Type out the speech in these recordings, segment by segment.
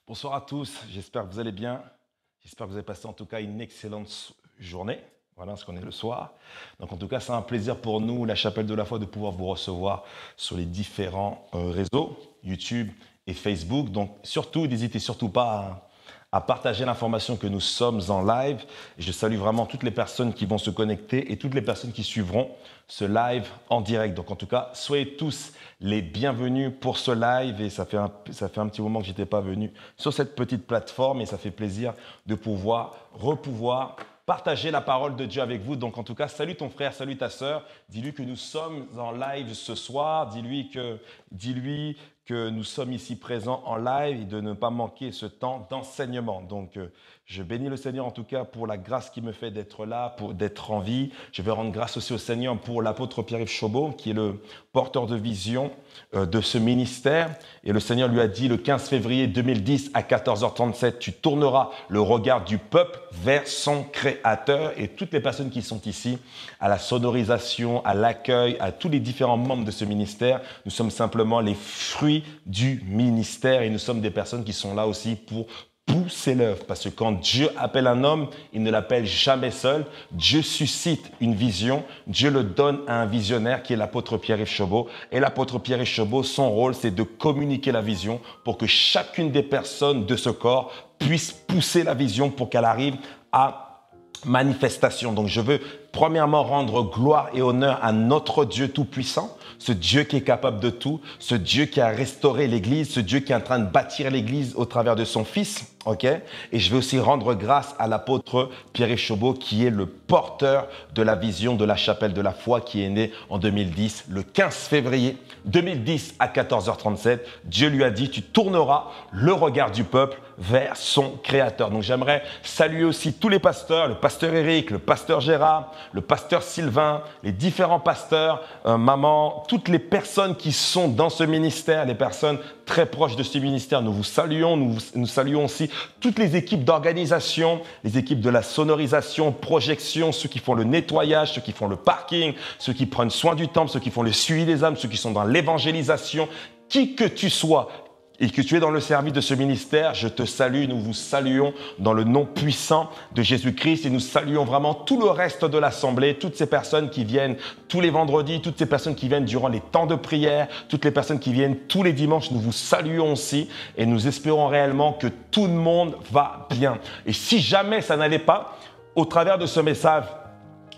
Bonsoir à tous, j'espère que vous allez bien. J'espère que vous avez passé en tout cas une excellente journée. Voilà, parce qu'on est le soir. Donc en tout cas, c'est un plaisir pour nous, la Chapelle de la Foi, de pouvoir vous recevoir sur les différents réseaux, YouTube et Facebook. Donc surtout, n'hésitez surtout pas à partager l'information que nous sommes en live. Et je salue vraiment toutes les personnes qui vont se connecter et toutes les personnes qui suivront ce live en direct. Donc en tout cas, soyez tous les bienvenus pour ce live. Et ça fait un petit moment que je n'étais pas venu sur cette petite plateforme et ça fait plaisir de pouvoir partager la parole de Dieu avec vous. Donc en tout cas, salut ton frère, salut ta sœur. Dis-lui que nous sommes en live ce soir. Dis-lui que nous sommes ici présents en live et de ne pas manquer ce temps d'enseignement. Donc, je bénis le Seigneur en tout cas pour la grâce qu'il me fait d'être là, d'être en vie. Je vais rendre grâce aussi au Seigneur pour l'apôtre Pierre-Yves Chaubeau, qui est le porteur de vision de ce ministère. Et le Seigneur lui a dit le 15 février 2010 à 14h37, tu tourneras le regard du peuple vers son Créateur. Et toutes les personnes qui sont ici, à la sonorisation, à l'accueil, à tous les différents membres de ce ministère, nous sommes simplement les fruits du ministère et nous sommes des personnes qui sont là aussi pour pousser l'œuvre. Parce que quand Dieu appelle un homme, il ne l'appelle jamais seul. Dieu suscite une vision. Dieu le donne à un visionnaire qui est l'apôtre Pierre-Yves Chaubeau. Et l'apôtre Pierre-Yves Chaubeau, son rôle, c'est de communiquer la vision pour que chacune des personnes de ce corps puisse pousser la vision pour qu'elle arrive à manifestation. Donc, je veux premièrement rendre gloire et honneur à notre Dieu tout-puissant, ce Dieu qui est capable de tout, ce Dieu qui a restauré l'Église, ce Dieu qui est en train de bâtir l'Église au travers de son Fils. Ok? Et je vais aussi rendre grâce à l'apôtre Pierre-Yves Chaubeau, qui est le porteur de la vision de la Chapelle de la Foi, qui est né en 2010, le 15 février 2010 à 14h37. Dieu lui a dit, tu tourneras le regard du peuple vers son Créateur. Donc j'aimerais saluer aussi tous les pasteurs, le pasteur Éric, le pasteur Gérard, le pasteur Sylvain, les différents pasteurs, maman, toutes les personnes qui sont dans ce ministère, les personnes très proches de ce ministère. Nous vous saluons, nous saluons aussi toutes les équipes d'organisation, les équipes de la sonorisation, projection, ceux qui font le nettoyage, ceux qui font le parking, ceux qui prennent soin du temple, ceux qui font le suivi des âmes, ceux qui sont dans l'évangélisation, qui que tu sois. et que tu es dans le service de ce ministère, je te salue. Nous vous saluons dans le nom puissant de Jésus-Christ et nous saluons vraiment tout le reste de l'Assemblée, toutes ces personnes qui viennent tous les vendredis, toutes ces personnes qui viennent durant les temps de prière, toutes les personnes qui viennent tous les dimanches. Nous vous saluons aussi et nous espérons réellement que tout le monde va bien. Et si jamais ça n'allait pas, au travers de ce message,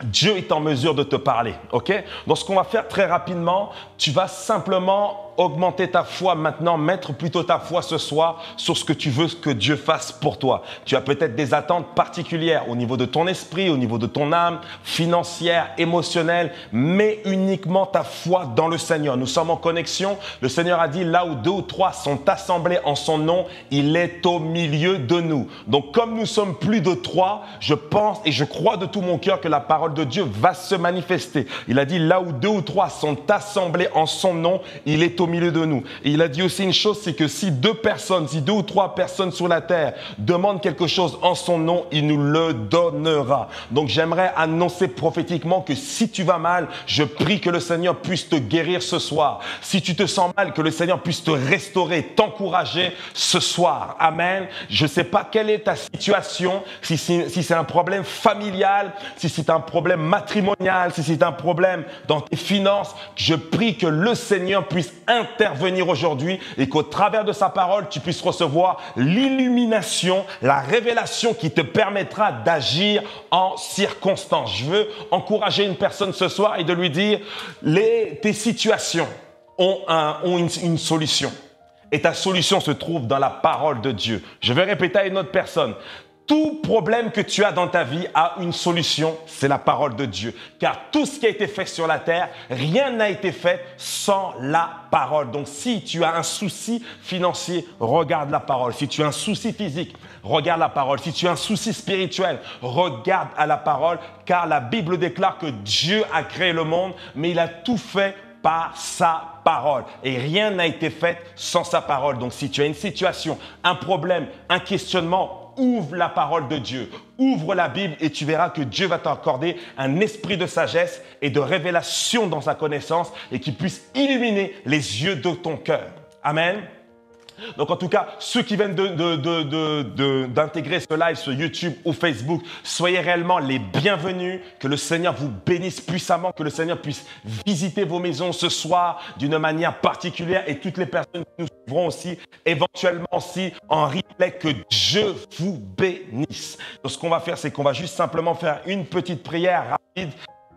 Dieu est en mesure de te parler, ok? Donc, ce qu'on va faire très rapidement, tu vas simplement augmenter ta foi maintenant, mettre plutôt ta foi ce soir sur ce que tu veux que Dieu fasse pour toi. Tu as peut-être des attentes particulières au niveau de ton esprit, au niveau de ton âme, financière, émotionnelle, mais uniquement ta foi dans le Seigneur. Nous sommes en connexion. Le Seigneur a dit, là où 2 ou 3 sont assemblés en son nom, il est au milieu de nous. Donc, comme nous sommes plus de 3, je pense et je crois de tout mon cœur que la parole de Dieu va se manifester. Il a dit, là où 2 ou 3 sont assemblés en son nom, il est au milieu de nous. Et il a dit aussi une chose, c'est que si 2 ou 3 personnes sur la terre demandent quelque chose en son nom, il nous le donnera. Donc j'aimerais annoncer prophétiquement que si tu vas mal, je prie que le Seigneur puisse te guérir ce soir. Si tu te sens mal, que le Seigneur puisse te restaurer, t'encourager ce soir. Amen. Je ne sais pas quelle est ta situation, si c'est un problème familial, si c'est un problème matrimonial, si c'est un problème dans tes finances, je prie que le Seigneur puisse intervenir aujourd'hui et qu'au travers de sa parole, tu puisses recevoir l'illumination, la révélation qui te permettra d'agir en circonstance. Je veux encourager une personne ce soir et de lui dire, tes situations ont une solution. Et ta solution se trouve dans la parole de Dieu. Je vais répéter à une autre personne. Tout problème que tu as dans ta vie a une solution, c'est la parole de Dieu. Car tout ce qui a été fait sur la terre, rien n'a été fait sans la parole. Donc si tu as un souci financier, regarde la parole. Si tu as un souci physique, regarde la parole. Si tu as un souci spirituel, regarde à la parole. Car la Bible déclare que Dieu a créé le monde, mais il a tout fait par sa parole. Et rien n'a été fait sans sa parole. Donc si tu as une situation, un problème, un questionnement, ouvre la parole de Dieu, ouvre la Bible et tu verras que Dieu va t'accorder un esprit de sagesse et de révélation dans sa connaissance et qui puisse illuminer les yeux de ton cœur. Amen. Donc en tout cas, ceux qui viennent d'intégrer ce live sur YouTube ou Facebook, soyez réellement les bienvenus, que le Seigneur vous bénisse puissamment, que le Seigneur puisse visiter vos maisons ce soir d'une manière particulière et toutes les personnes qui nous suivront aussi, éventuellement aussi en replay, que Dieu vous bénisse. Donc ce qu'on va faire, c'est qu'on va juste simplement faire une petite prière rapide.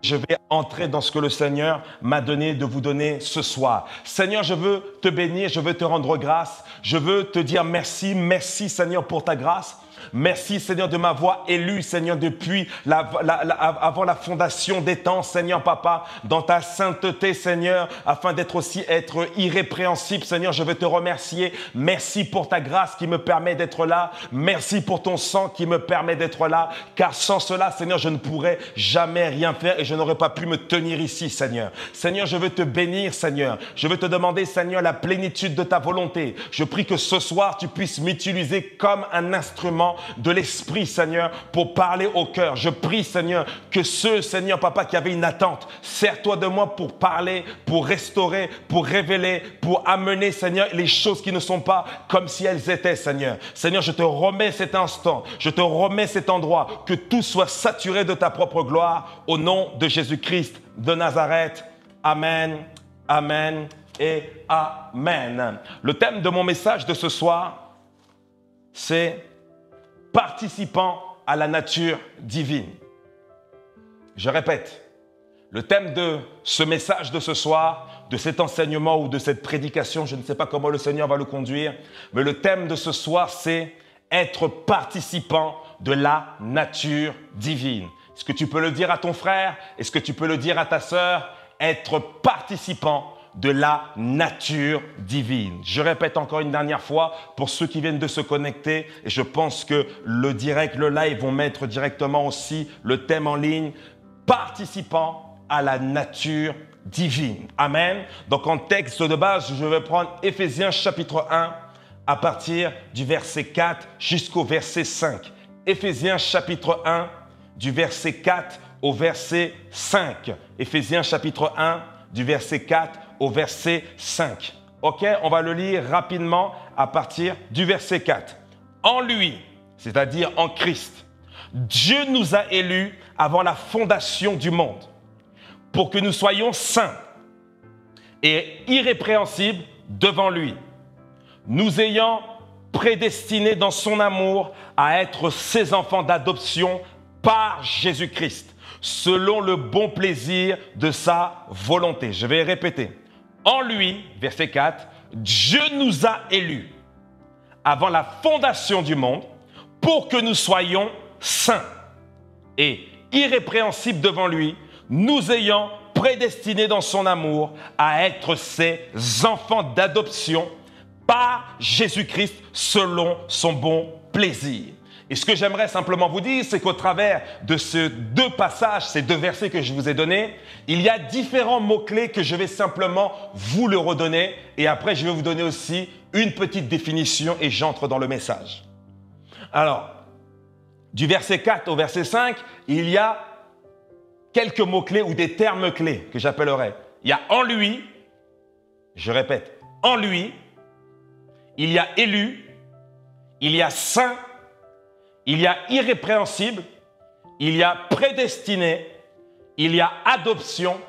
Je vais entrer dans ce que le Seigneur m'a donné de vous donner ce soir. Seigneur, je veux te bénir, je veux te rendre grâce. Je veux te dire merci, merci Seigneur pour ta grâce. Merci Seigneur de m'avoir élu, Seigneur, depuis avant la fondation des temps, Seigneur Papa, dans ta sainteté, Seigneur, afin être irrépréhensible, Seigneur, je veux te remercier. Merci pour ta grâce qui me permet d'être là. Merci pour ton sang qui me permet d'être là, car sans cela, Seigneur, je ne pourrais jamais rien faire et je n'aurais pas pu me tenir ici, Seigneur. Seigneur, je veux te bénir, Seigneur. Je veux te demander, Seigneur, la plénitude de ta volonté. Je prie que ce soir, tu puisses m'utiliser comme un instrument de l'Esprit, Seigneur, pour parler au cœur. Je prie, Seigneur, que ceux, Seigneur, Papa, qui avaient une attente, sers-toi de moi pour parler, pour restaurer, pour révéler, pour amener, Seigneur, les choses qui ne sont pas comme si elles étaient, Seigneur. Seigneur, je te remets cet instant, je te remets cet endroit, que tout soit saturé de ta propre gloire, au nom de Jésus-Christ de Nazareth. Amen, amen et amen. Le thème de mon message de ce soir, c'est participant à la nature divine. Je répète, le thème de ce message de ce soir, de cet enseignement ou de cette prédication, je ne sais pas comment le Seigneur va le conduire, mais le thème de ce soir, c'est être participant de la nature divine. Est-ce que tu peux le dire à ton frère? Est-ce que tu peux le dire à ta sœur? Être participant de la nature divine. Je répète encore une dernière fois pour ceux qui viennent de se connecter et je pense que le direct, le live vont mettre directement aussi le thème en ligne, participant à la nature divine. Amen. Donc en texte de base, je vais prendre Éphésiens chapitre 1 à partir du verset 4 jusqu'au verset 5. Éphésiens chapitre 1 du verset 4 au verset 5. Éphésiens chapitre 1 du verset 4 au verset 5. Ok, on va le lire rapidement à partir du verset 4. En lui, c'est-à-dire en Christ, Dieu nous a élus avant la fondation du monde pour que nous soyons saints et irrépréhensibles devant lui, nous ayant prédestinés dans son amour à être ses enfants d'adoption par Jésus-Christ, selon le bon plaisir de sa volonté. Je vais répéter. En lui, verset 4, Dieu nous a élus avant la fondation du monde pour que nous soyons saints et irrépréhensibles devant lui, nous ayant prédestinés dans son amour à être ses enfants d'adoption par Jésus-Christ selon son bon plaisir. Et ce que j'aimerais simplement vous dire, c'est qu'au travers de ces deux passages, ces deux versets que je vous ai donnés, il y a différents mots-clés que je vais simplement vous le redonner. Et après, je vais vous donner aussi une petite définition et j'entre dans le message. Alors, du verset 4 au verset 5, il y a quelques mots-clés ou des termes clés que j'appellerais. Il y a en lui, je répète, en lui, il y a élu, il y a saint, il y a irrépréhensible, il y a prédestiné, il y a adoption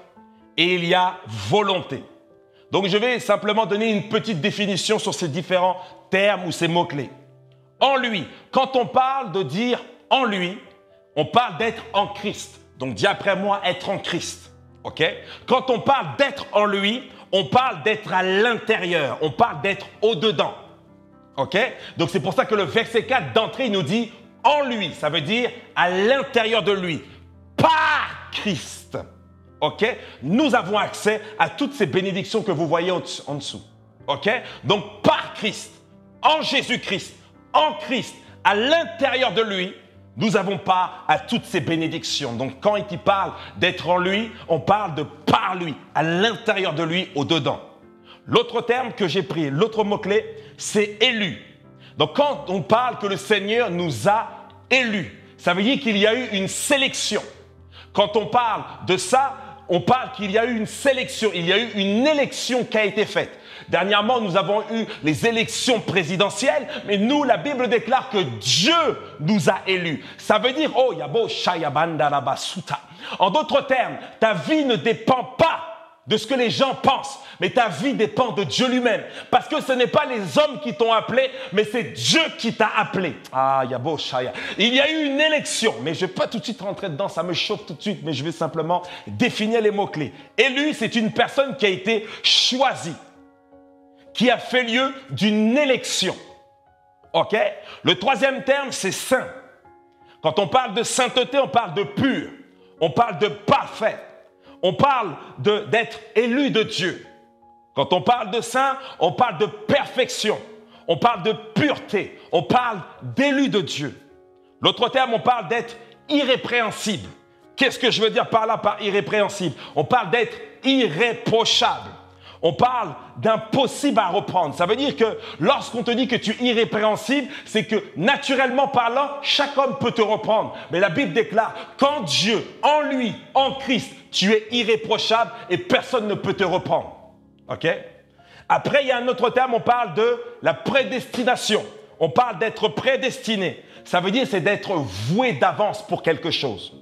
et il y a volonté. Donc, je vais simplement donner une petite définition sur ces différents termes ou ces mots-clés. En lui, quand on parle de dire en lui, on parle d'être en Christ. Donc, dis après moi, être en Christ. OK? Quand on parle d'être en lui, on parle d'être à l'intérieur. On parle d'être au-dedans. OK? Donc, c'est pour ça que le verset 4 d'entrée, il nous dit en lui. Ça veut dire à l'intérieur de lui. Par Christ. OK? Nous avons accès à toutes ces bénédictions que vous voyez en dessous. OK? Donc, par Christ, en Jésus-Christ, en Christ, à l'intérieur de lui, nous n'avons pas à toutes ces bénédictions. Donc, quand il parle d'être en lui, on parle de par lui, à l'intérieur de lui, au-dedans. L'autre terme que j'ai pris, l'autre mot-clé, c'est élu. Donc, quand on parle que le Seigneur nous a élus, ça veut dire qu'il y a eu une sélection. Quand on parle de ça, on parle qu'il y a eu une sélection, il y a eu une élection qui a été faite. Dernièrement, nous avons eu les élections présidentielles, mais nous, la Bible déclare que Dieu nous a élus. Ça veut dire, oh, yabo shayabanda rabasuta. En d'autres termes, ta vie ne dépend pas de ce que les gens pensent, mais ta vie dépend de Dieu lui-même. Parce que ce n'est pas les hommes qui t'ont appelé, mais c'est Dieu qui t'a appelé. Ah, yabo shaya. Il y a eu une élection, mais je ne vais pas tout de suite rentrer dedans, ça me chauffe tout de suite, mais je vais simplement définir les mots-clés. Élu, c'est une personne qui a été choisie, qui a fait lieu d'une élection. OK? Le troisième terme, c'est saint. Quand on parle de sainteté, on parle de pur. On parle de parfait. On parle d'être élu de Dieu. Quand on parle de saint, on parle de perfection. On parle de pureté. On parle d'élu de Dieu. L'autre terme, on parle d'être irrépréhensible. Qu'est-ce que je veux dire par là, par irrépréhensible? On parle d'être irréprochable. On parle d'impossible à reprendre. Ça veut dire que lorsqu'on te dit que tu es irrépréhensible, c'est que naturellement parlant, chaque homme peut te reprendre. Mais la Bible déclare, quand Dieu, en lui, en Christ, tu es irréprochable et personne ne peut te reprendre. OK? Après, il y a un autre terme, on parle de la prédestination. On parle d'être prédestiné. Ça veut dire c'est d'être voué d'avance pour quelque chose.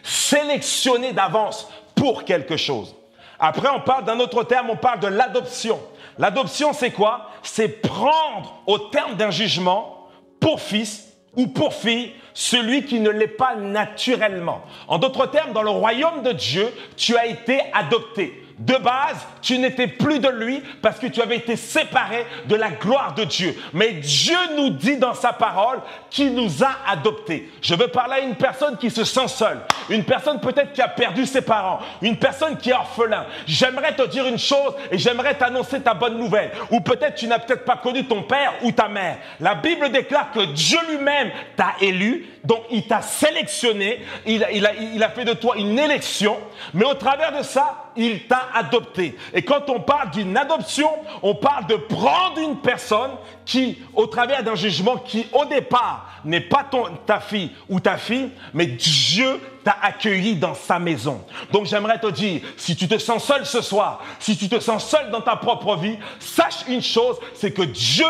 Sélectionné d'avance pour quelque chose. Après, on parle d'un autre terme, on parle de l'adoption. L'adoption, c'est quoi? C'est prendre au terme d'un jugement pour fils ou pour fille celui qui ne l'est pas naturellement. En d'autres termes, dans le royaume de Dieu, tu as été adopté. De base, tu n'étais plus de lui parce que tu avais été séparé de la gloire de Dieu. Mais Dieu nous dit dans sa parole qu'il nous a adoptés. Je veux parler à une personne qui se sent seule, une personne peut-être qui a perdu ses parents, une personne qui est orphelin. J'aimerais te dire une chose et j'aimerais t'annoncer ta bonne nouvelle. Ou peut-être tu n'as peut-être pas connu ton père ou ta mère. La Bible déclare que Dieu lui-même t'a élu, donc il t'a sélectionné, il a fait de toi une élection, mais au travers de ça, il t'a adopté. Et quand on parle d'une adoption, on parle de prendre une personne qui, au travers d'un jugement qui, au départ, n'est pas ta fille ou ta fille, mais Dieu t'a accueilli dans sa maison. Donc j'aimerais te dire, si tu te sens seul ce soir, si tu te sens seul dans ta propre vie, sache une chose, c'est que Dieu,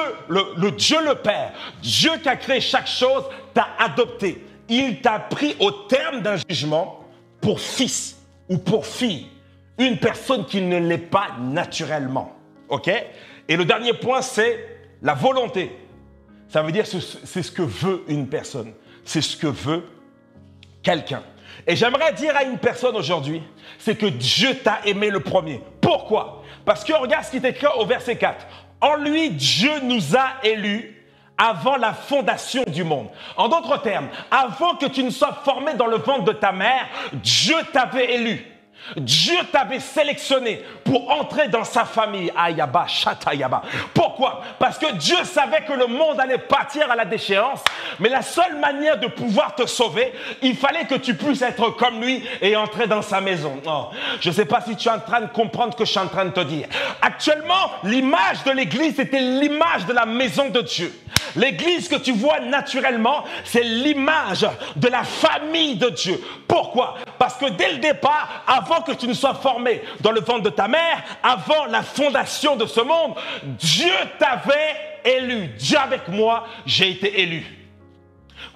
Dieu le Père, Dieu qui a créé chaque chose, t'a adopté. Il t'a pris au terme d'un jugement pour fils ou pour fille, une personne qui ne l'est pas naturellement. OK? Et le dernier point, c'est la volonté. Ça veut dire c'est ce que veut une personne. C'est ce que veut quelqu'un. Et j'aimerais dire à une personne aujourd'hui, c'est que Dieu t'a aimé le premier. Pourquoi? Parce que regarde ce qui est écrit au verset 4. En lui, Dieu nous a élus avant la fondation du monde. En d'autres termes, avant que tu ne sois formé dans le ventre de ta mère, Dieu t'avait élu. Dieu t'avait sélectionné pour entrer dans sa famille. Ayaba, Shatayaba. Pourquoi? Parce que Dieu savait que le monde allait partir à la déchéance, mais la seule manière de pouvoir te sauver, il fallait que tu puisses être comme lui et entrer dans sa maison. Oh, je ne sais pas si tu es en train de comprendre ce que je suis en train de te dire. Actuellement, l'image de l'Église, c'était l'image de la maison de Dieu. L'Église que tu vois naturellement, c'est l'image de la famille de Dieu. Pourquoi? Parce que dès le départ, avant que tu ne sois formé dans le ventre de ta mère, avant la fondation de ce monde, Dieu t'avait élu. Dieu avec moi, j'ai été élu.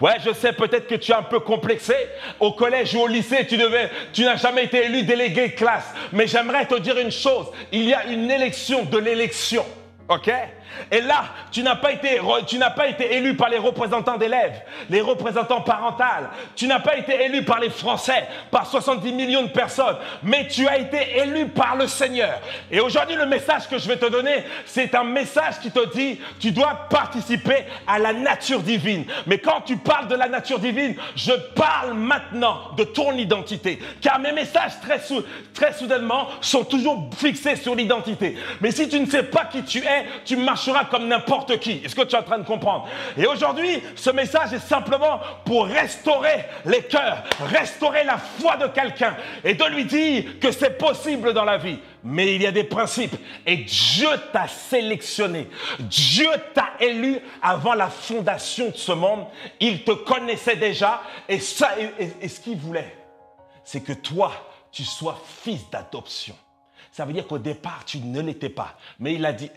Ouais, je sais peut-être que tu es un peu complexé. Au collège ou au lycée, tu n'as jamais été élu délégué de classe. Mais j'aimerais te dire une chose. Il y a une élection de l'élection. OK? Et là, tu n'as pas été élu par les représentants d'élèves, les représentants parentaux. Tu n'as pas été élu par les Français, par 70 millions de personnes, mais tu as été élu par le Seigneur. Et aujourd'hui, le message que je vais te donner, c'est un message qui te dit, tu dois participer à la nature divine. Mais quand tu parles de la nature divine, je parle maintenant de ton identité. Car mes messages, très soudainement, sont toujours fixés sur l'identité. Mais si tu ne sais pas qui tu es, tu marcheras comme n'importe qui. Est-ce que tu es en train de comprendre? Et aujourd'hui, ce message est simplement pour restaurer les cœurs, restaurer la foi de quelqu'un et de lui dire que c'est possible dans la vie. Mais il y a des principes et Dieu t'a sélectionné. Dieu t'a élu avant la fondation de ce monde. Il te connaissait déjà et ce qu'il voulait, c'est que toi, tu sois fils d'adoption. Ça veut dire qu'au départ, tu ne l'étais pas. Mais il a dit,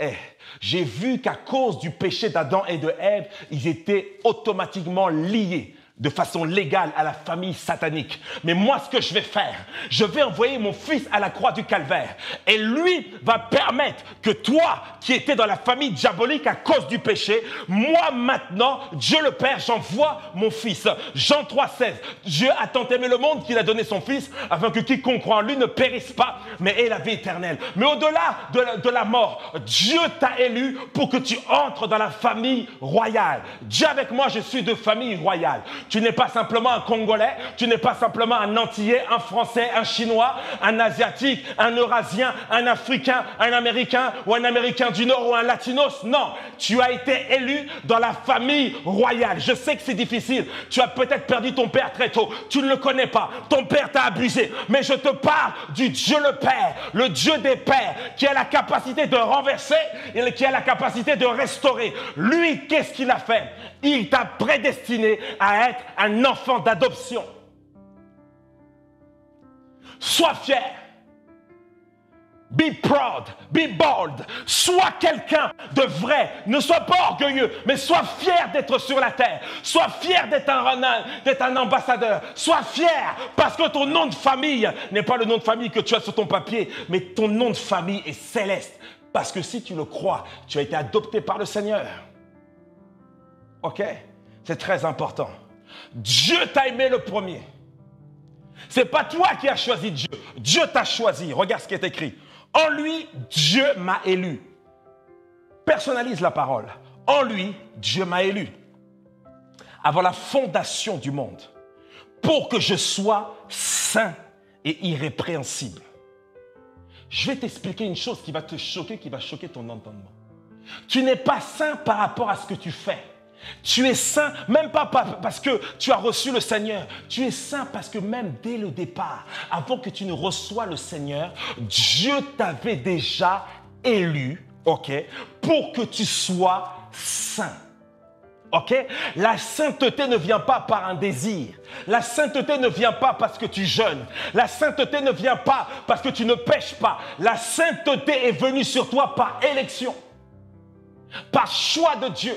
j'ai vu qu'à cause du péché d'Adam et de Ève, ils étaient automatiquement liés de façon légale à la famille satanique. Mais moi, ce que je vais faire, je vais envoyer mon fils à la croix du calvaire. Et lui va permettre que toi, qui étais dans la famille diabolique à cause du péché, moi maintenant, Dieu le Père, j'envoie mon fils. Jean 3,16. Dieu a tant aimé le monde qu'il a donné son fils afin que quiconque croit en lui ne périsse pas, mais ait la vie éternelle. Mais au-delà de la mort, Dieu t'a élu pour que tu entres dans la famille royale. Dieu avec moi, je suis de famille royale. Tu n'es pas simplement un Congolais, tu n'es pas simplement un Antillais, un Français, un Chinois, un Asiatique, un Eurasien, un Africain, un Américain ou un Américain du Nord ou un Latinos. Non, tu as été élu dans la famille royale. Je sais que c'est difficile. Tu as peut-être perdu ton père très tôt. Tu ne le connais pas. Ton père t'a abusé. Mais je te parle du Dieu le Père, le Dieu des pères, qui a la capacité de renverser et qui a la capacité de restaurer. Lui, qu'est-ce qu'il a fait? Il t'a prédestiné à être un enfant d'adoption. Sois fier. Be proud, be bold. Sois quelqu'un de vrai. Ne sois pas orgueilleux, mais sois fier d'être sur la terre. Sois fier d'être un ambassadeur. Sois fier parce que ton nom de famille n'est pas le nom de famille que tu as sur ton papier, mais ton nom de famille est céleste. Parce que si tu le crois, tu as été adopté par le Seigneur. OK? C'est très important. Dieu t'a aimé le premier. Ce n'est pas toi qui as choisi Dieu. Dieu t'a choisi. Regarde ce qui est écrit. En lui, Dieu m'a élu. Personnalise la parole. En lui, Dieu m'a élu. Avant la fondation du monde. Pour que je sois saint et irrépréhensible. Je vais t'expliquer une chose qui va te choquer, qui va choquer ton entendement. Tu n'es pas saint par rapport à ce que tu fais. Tu es saint, même pas parce que tu as reçu le Seigneur. Tu es saint parce que même dès le départ, avant que tu ne reçoies le Seigneur, Dieu t'avait déjà élu, ok, pour que tu sois saint. Ok? La sainteté ne vient pas par un désir. La sainteté ne vient pas parce que tu jeûnes. La sainteté ne vient pas parce que tu ne pêches pas. La sainteté est venue sur toi par élection, par choix de Dieu.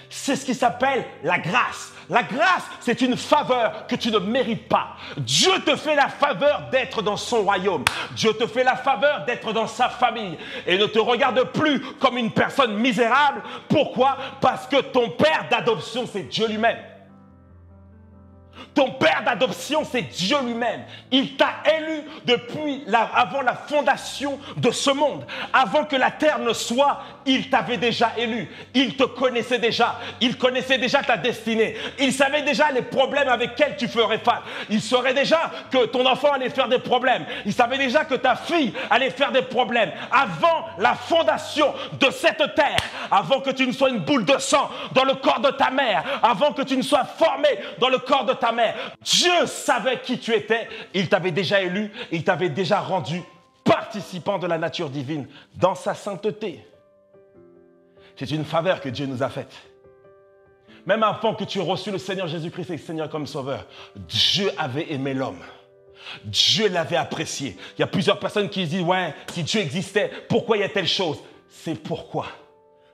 C'est ce qui s'appelle la grâce. La grâce, c'est une faveur que tu ne mérites pas. Dieu te fait la faveur d'être dans son royaume. Dieu te fait la faveur d'être dans sa famille et ne te regarde plus comme une personne misérable. Pourquoi? Parce que ton père d'adoption, c'est Dieu lui-même. Ton père d'adoption, c'est Dieu lui-même. Il t'a élu avant la fondation de ce monde. Avant que la terre ne soit, il t'avait déjà élu. Il te connaissait déjà. Il connaissait déjà ta destinée. Il savait déjà les problèmes avec lesquels tu ferais face. Il saurait déjà que ton enfant allait faire des problèmes. Il savait déjà que ta fille allait faire des problèmes. Avant la fondation de cette terre, avant que tu ne sois une boule de sang dans le corps de ta mère, avant que tu ne sois formé dans le corps de ta mère, Dieu savait qui tu étais. Il t'avait déjà élu. Il t'avait déjà rendu participant de la nature divine dans sa sainteté. C'est une faveur que Dieu nous a faite. Même avant que tu aies reçu le Seigneur Jésus-Christ et Seigneur comme Sauveur, Dieu avait aimé l'homme. Dieu l'avait apprécié. Il y a plusieurs personnes qui disent, ouais, si Dieu existait, pourquoi il y a telle chose? C'est pourquoi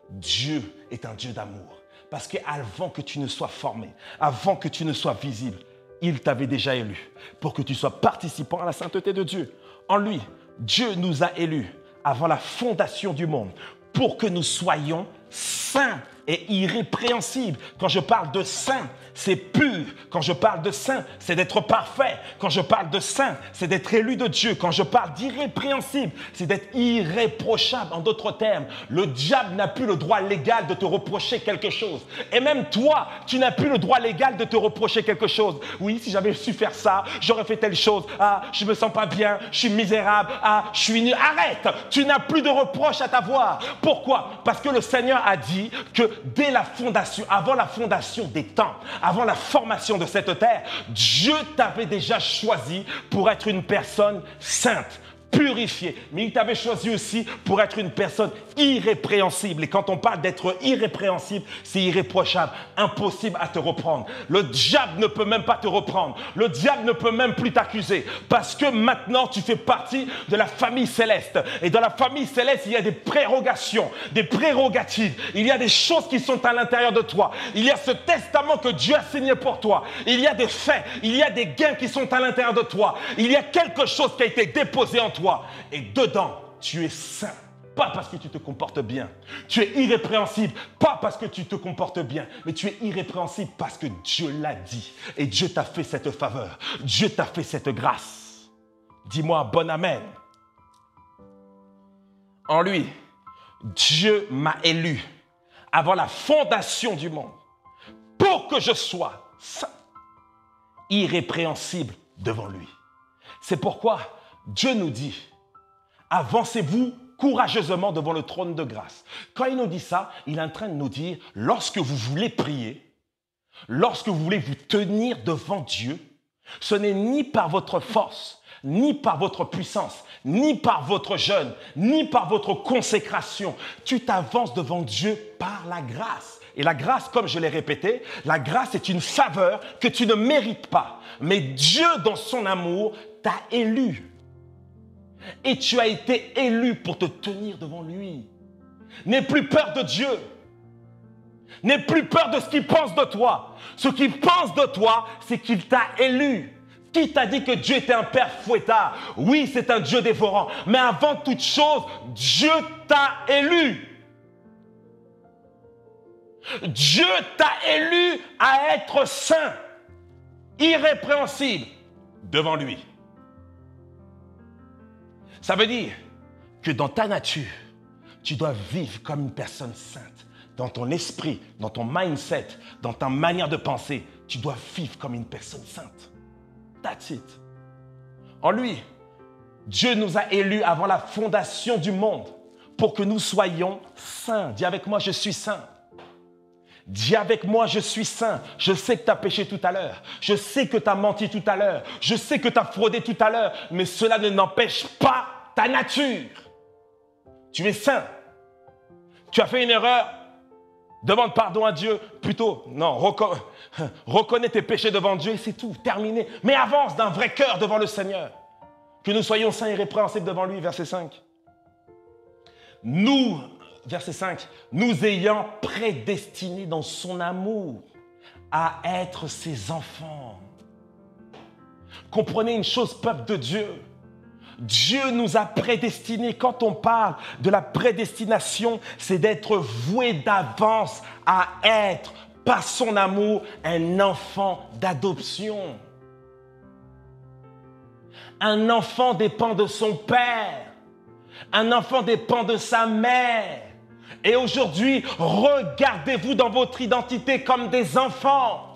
Dieu est un Dieu d'amour. Parce qu'avant que tu ne sois formé, avant que tu ne sois visible, il t'avait déjà élu pour que tu sois participant à la sainteté de Dieu. En lui, Dieu nous a élus avant la fondation du monde pour que nous soyons saints et irrépréhensibles. Quand je parle de saint, c'est pur. Quand je parle de saint, c'est d'être parfait. Quand je parle de saint, c'est d'être élu de Dieu. Quand je parle d'irrépréhensible, c'est d'être irréprochable. En d'autres termes, le diable n'a plus le droit légal de te reprocher quelque chose. Et même toi, tu n'as plus le droit légal de te reprocher quelque chose. Oui, si j'avais su faire ça, j'aurais fait telle chose. Ah, je me sens pas bien, je suis misérable. Ah, je suis nul. Arrête, tu n'as plus de reproche à t'avoir. Pourquoi? Parce que le Seigneur a dit que dès la fondation, avant la fondation des temps, avant la formation de cette terre, Dieu t'avait déjà choisi pour être une personne sainte, purifiée. Mais il t'avait choisi aussi pour être une personne irrépréhensible. Et quand on parle d'être irrépréhensible, c'est irréprochable, impossible à te reprendre. Le diable ne peut même pas te reprendre. Le diable ne peut même plus t'accuser parce que maintenant tu fais partie de la famille céleste. Et dans la famille céleste, il y a des prérogations, des prérogatives. Il y a des choses qui sont à l'intérieur de toi. Il y a ce testament que Dieu a signé pour toi. Il y a des faits, il y a des gains qui sont à l'intérieur de toi. Il y a quelque chose qui a été déposé en toi. Et dedans, tu es saint. Pas parce que tu te comportes bien. Tu es irrépréhensible, pas parce que tu te comportes bien, mais tu es irrépréhensible parce que Dieu l'a dit. Et Dieu t'a fait cette faveur. Dieu t'a fait cette grâce. Dis-moi un bon amen. En lui, Dieu m'a élu avant la fondation du monde pour que je sois saint, irrépréhensible devant lui. C'est pourquoi Dieu nous dit, avancez-vous courageusement devant le trône de grâce. Quand il nous dit ça, il est en train de nous dire, lorsque vous voulez prier, lorsque vous voulez vous tenir devant Dieu, ce n'est ni par votre force, ni par votre puissance, ni par votre jeûne, ni par votre consécration. Tu t'avances devant Dieu par la grâce. Et la grâce, comme je l'ai répété, la grâce est une faveur que tu ne mérites pas. Mais Dieu, dans son amour, t'a élu. Et tu as été élu pour te tenir devant lui. N'aie plus peur de Dieu. N'aie plus peur de ce qu'il pense de toi. Ce qu'il pense de toi, c'est qu'il t'a élu. Qui t'a dit que Dieu était un père fouettard? Oui, c'est un Dieu dévorant. Mais avant toute chose, Dieu t'a élu. Dieu t'a élu à être saint, irrépréhensible devant lui. Ça veut dire que dans ta nature, tu dois vivre comme une personne sainte. Dans ton esprit, dans ton mindset, dans ta manière de penser, tu dois vivre comme une personne sainte. That's it. En lui, Dieu nous a élus avant la fondation du monde pour que nous soyons saints. Dis avec moi, je suis saint. Dis avec moi, je suis saint. Je sais que tu as péché tout à l'heure. Je sais que tu as menti tout à l'heure. Je sais que tu as fraudé tout à l'heure. Mais cela ne n'empêche pas ta nature. Tu es saint. Tu as fait une erreur. Demande pardon à Dieu. Plutôt, non, reconnais tes péchés devant Dieu et c'est tout. Terminé. Mais avance d'un vrai cœur devant le Seigneur. Que nous soyons saints et répréhensibles devant lui. Verset 5. Nous, verset 5, nous ayant prédestinés dans son amour à être ses enfants. Comprenez une chose, peuple de Dieu. Dieu nous a prédestinés. Quand on parle de la prédestination, c'est d'être voué d'avance à être, par son amour, un enfant d'adoption. Un enfant dépend de son père. Un enfant dépend de sa mère. Et aujourd'hui, regardez-vous dans votre identité comme des enfants.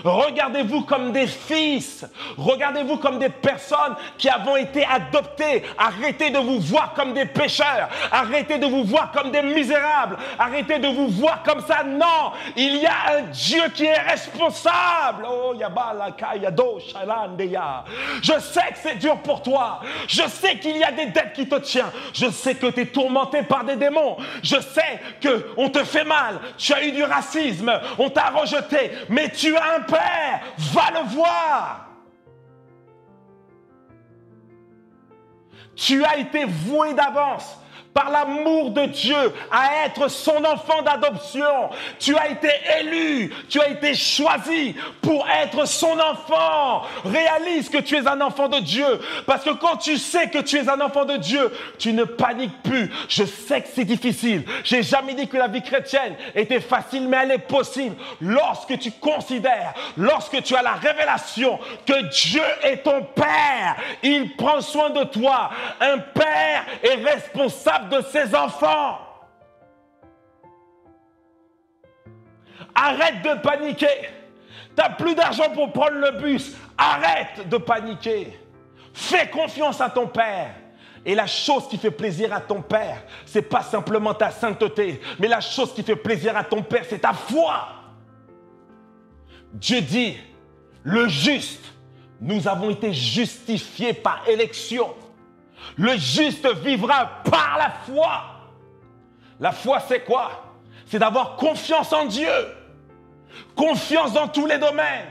Regardez-vous comme des fils. Regardez-vous comme des personnes qui avons été adoptées. Arrêtez de vous voir comme des pécheurs. Arrêtez de vous voir comme des misérables. Arrêtez de vous voir comme ça. Non, il y a un Dieu qui est responsable. Oh, je sais que c'est dur pour toi. Je sais qu'il y a des dettes qui te tiennent. Je sais que tu es tourmenté par des démons. Je sais qu'on te fait mal. Tu as eu du racisme. On t'a rejeté. Mais tu as un Père, va le voir. Tu as été voué d'avance par l'amour de Dieu à être son enfant d'adoption. Tu as été élu, tu as été choisi pour être son enfant. Réalise que tu es un enfant de Dieu. Parce que quand tu sais que tu es un enfant de Dieu, tu ne paniques plus. Je sais que c'est difficile. J'ai jamais dit que la vie chrétienne était facile, mais elle est possible. Lorsque tu considères, lorsque tu as la révélation que Dieu est ton Père, il prend soin de toi. Un père est responsable de ses enfants. Arrête de paniquer. Tu n'as plus d'argent pour prendre le bus. Arrête de paniquer. Fais confiance à ton Père. Et la chose qui fait plaisir à ton Père, ce n'est pas simplement ta sainteté, mais la chose qui fait plaisir à ton Père, c'est ta foi. Dieu dit, le juste, nous avons été justifiés par élection. Le juste vivra par la foi. La foi, c'est quoi? C'est d'avoir confiance en Dieu. Confiance dans tous les domaines.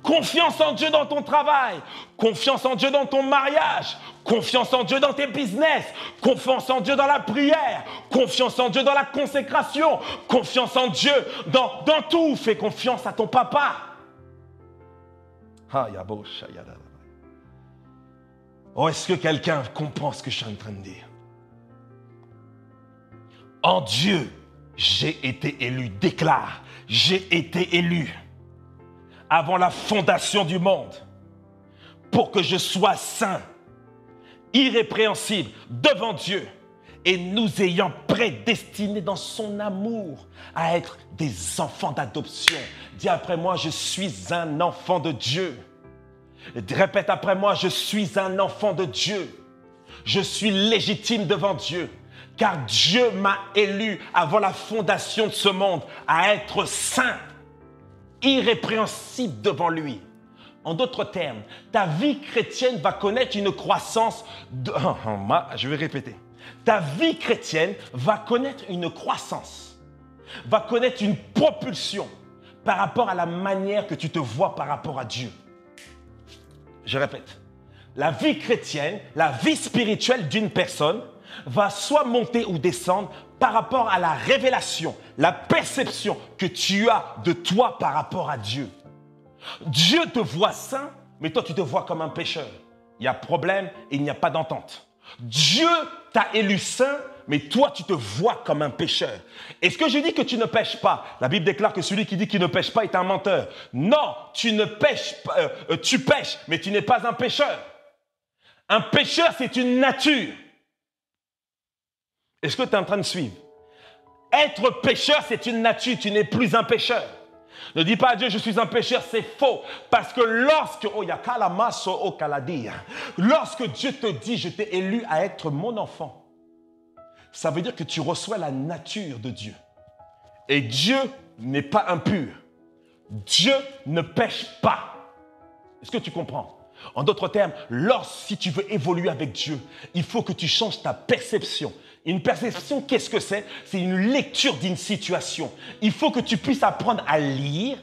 Confiance en Dieu dans ton travail. Confiance en Dieu dans ton mariage. Confiance en Dieu dans tes business. Confiance en Dieu dans la prière. Confiance en Dieu dans la consécration. Confiance en Dieu dans tout. Fais confiance à ton papa. Oh, est-ce que quelqu'un comprend ce que je suis en train de dire? En Dieu, j'ai été élu. Déclare, j'ai été élu avant la fondation du monde pour que je sois saint, irrépréhensible devant Dieu et nous ayant prédestinés dans son amour à être des enfants d'adoption. Dis après moi, je suis un enfant de Dieu. Répète après moi, je suis un enfant de Dieu. Je suis légitime devant Dieu, car Dieu m'a élu avant la fondation de ce monde à être saint, irrépréhensible devant lui. En d'autres termes, ta vie chrétienne va connaître une croissance je vais répéter. Ta vie chrétienne va connaître une croissance, va connaître une propulsion par rapport à la manière que tu te vois par rapport à Dieu. Je répète, la vie chrétienne, la vie spirituelle d'une personne va soit monter ou descendre par rapport à la révélation, la perception que tu as de toi par rapport à Dieu. Dieu te voit saint, mais toi tu te vois comme un pécheur. Il y a problème et il n'y a pas d'entente. Dieu t'a élu saint, mais toi tu te vois comme un pécheur. Est-ce que je dis que tu ne pêches pas? La Bible déclare que celui qui dit qu'il ne pêche pas est un menteur. Non, tu ne pêches pas, tu pêches, mais tu n'es pas un pécheur. Un pécheur, c'est une nature. Est-ce que tu es en train de suivre? Être pécheur, c'est une nature, tu n'es plus un pécheur. Ne dis pas à Dieu, je suis un pécheur, c'est faux. Parce que lorsque Dieu te dit, je t'ai élu à être mon enfant, ça veut dire que tu reçois la nature de Dieu. Et Dieu n'est pas impur. Dieu ne pêche pas. Est-ce que tu comprends? En d'autres termes, si tu veux évoluer avec Dieu, il faut que tu changes ta perception. Une perception, qu'est-ce que c'est? C'est une lecture d'une situation. Il faut que tu puisses apprendre à lire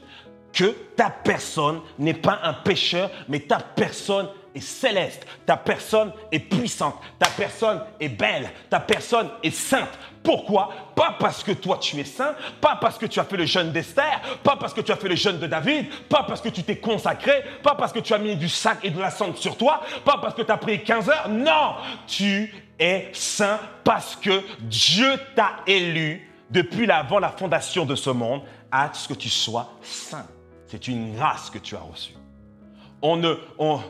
que ta personne n'est pas un pécheur, mais ta personne est céleste, ta personne est puissante, ta personne est belle, ta personne est sainte. Pourquoi? Pas parce que toi tu es saint, pas parce que tu as fait le jeûne d'Esther, pas parce que tu as fait le jeûne de David, pas parce que tu t'es consacré, pas parce que tu as mis du sac et de la cendre sur toi, pas parce que tu as pris 15 heures. Non, tu es saint parce que Dieu t'a élu depuis avant la fondation de ce monde à ce que tu sois saint. C'est une grâce que tu as reçue.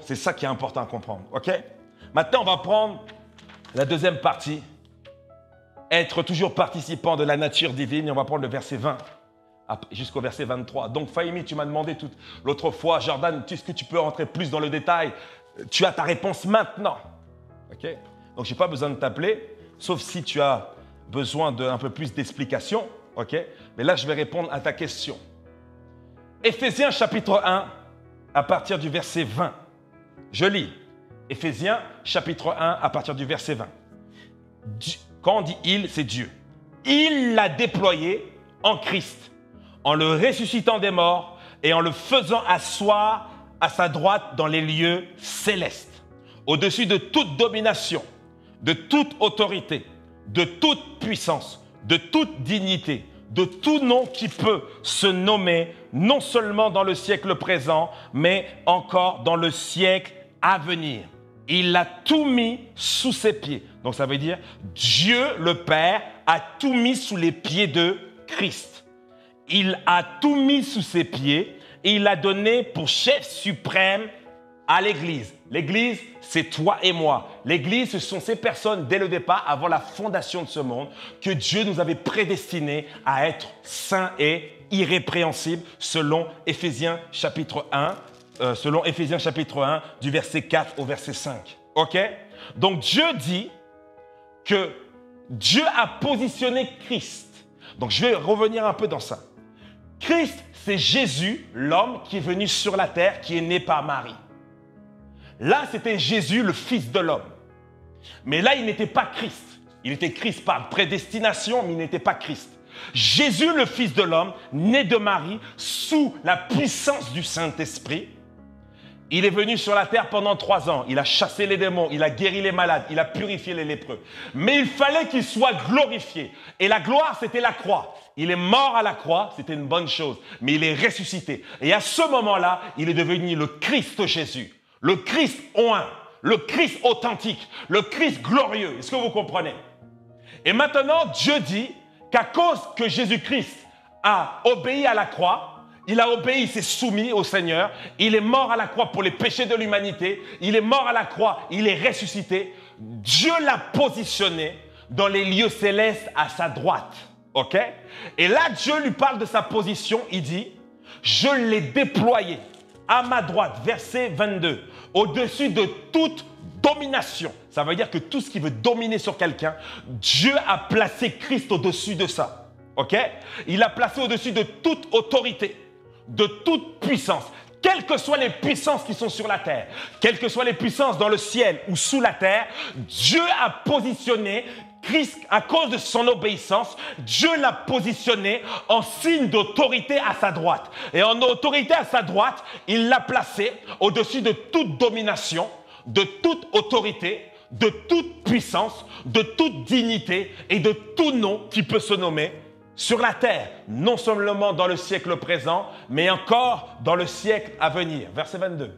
C'est ça qui est important à comprendre. Ok? Maintenant, on va prendre la deuxième partie. Être toujours participant de la nature divine. Et on va prendre le verset 20 jusqu'au verset 23. Donc, Fahimi, tu m'as demandé l'autre fois, Jordan, est-ce que tu peux rentrer plus dans le détail? Tu as ta réponse maintenant. Ok? Donc, je n'ai pas besoin de t'appeler, sauf si tu as besoin d'un peu plus d'explications. Ok? Mais là, je vais répondre à ta question. Éphésiens chapitre 1, à partir du verset 20. Je lis. Éphésiens chapitre 1, à partir du verset 20. Quand on dit « il », c'est Dieu. Il l'a déployé en Christ, en le ressuscitant des morts et en le faisant asseoir à sa droite dans les lieux célestes, au-dessus de toute domination, de toute autorité, de toute puissance, de toute dignité, de tout nom qui peut se nommer, non seulement dans le siècle présent, mais encore dans le siècle à venir. Il a tout mis sous ses pieds. Donc ça veut dire Dieu le Père a tout mis sous les pieds de Christ. Il a tout mis sous ses pieds et il l'a donné pour chef suprême à l'Église. L'Église, c'est toi et moi. L'Église, ce sont ces personnes, dès le départ, avant la fondation de ce monde, que Dieu nous avait prédestinés à être saints et irrépréhensibles, selon Éphésiens chapitre 1, du verset 4 au verset 5. OK? Donc, Dieu dit que Dieu a positionné Christ. Donc, je vais revenir un peu dans ça. Christ, c'est Jésus, l'homme qui est venu sur la terre, qui est né par Marie. Là, c'était Jésus, le Fils de l'homme. Mais là, il n'était pas Christ. Il était Christ par prédestination, mais il n'était pas Christ. Jésus, le Fils de l'homme, né de Marie, sous la puissance du Saint-Esprit, il est venu sur la terre pendant 3 ans. Il a chassé les démons, il a guéri les malades, il a purifié les lépreux. Mais il fallait qu'il soit glorifié. Et la gloire, c'était la croix. Il est mort à la croix, c'était une bonne chose, mais il est ressuscité. Et à ce moment-là, il est devenu le Christ Jésus. Le Christ oint, le Christ authentique, le Christ glorieux. Est-ce que vous comprenez? Et maintenant, Dieu dit qu'à cause que Jésus-Christ a obéi à la croix, il a obéi, il s'est soumis au Seigneur, il est mort à la croix pour les péchés de l'humanité, il est mort à la croix, il est ressuscité, Dieu l'a positionné dans les lieux célestes à sa droite. OK? Et là, Dieu lui parle de sa position, il dit, je l'ai déployé à ma droite, verset 22, au-dessus de toute domination. Ça veut dire que tout ce qui veut dominer sur quelqu'un, Dieu a placé Christ au-dessus de ça. OK? Il l'a placé au-dessus de toute autorité, de toute puissance. Quelles que soient les puissances qui sont sur la terre, quelles que soient les puissances dans le ciel ou sous la terre, Dieu a positionné Christ, à cause de son obéissance, Dieu l'a positionné en signe d'autorité à sa droite. Et en autorité à sa droite, il l'a placé au-dessus de toute domination, de toute autorité, de toute puissance, de toute dignité et de tout nom qui peut se nommer sur la terre, non seulement dans le siècle présent, mais encore dans le siècle à venir. Verset 22.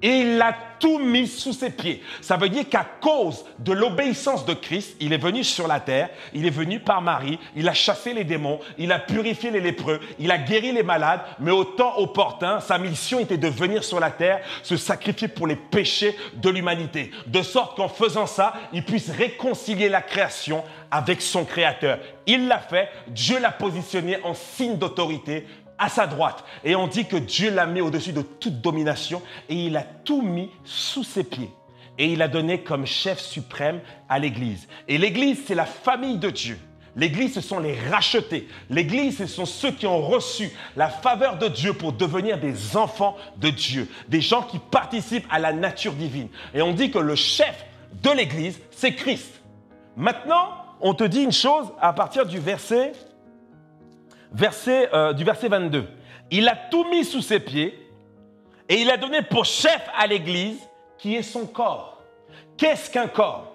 Et il a tout mis sous ses pieds. Ça veut dire qu'à cause de l'obéissance de Christ, il est venu sur la terre, il est venu par Marie, il a chassé les démons, il a purifié les lépreux, il a guéri les malades, mais au temps opportun, sa mission était de venir sur la terre, se sacrifier pour les péchés de l'humanité, de sorte qu'en faisant ça, il puisse réconcilier la création avec son Créateur. Il l'a fait, Dieu l'a positionné en signe d'autorité à sa droite. Et on dit que Dieu l'a mis au-dessus de toute domination et il a tout mis sous ses pieds. Et il a donné comme chef suprême à l'Église. Et l'Église, c'est la famille de Dieu. L'Église, ce sont les rachetés. L'Église, ce sont ceux qui ont reçu la faveur de Dieu pour devenir des enfants de Dieu, des gens qui participent à la nature divine. Et on dit que le chef de l'Église, c'est Christ. Maintenant, on te dit une chose à partir du verset 22. Il a tout mis sous ses pieds et il a donné pour chef à l'Église qui est son corps. Qu'est-ce qu'un corps?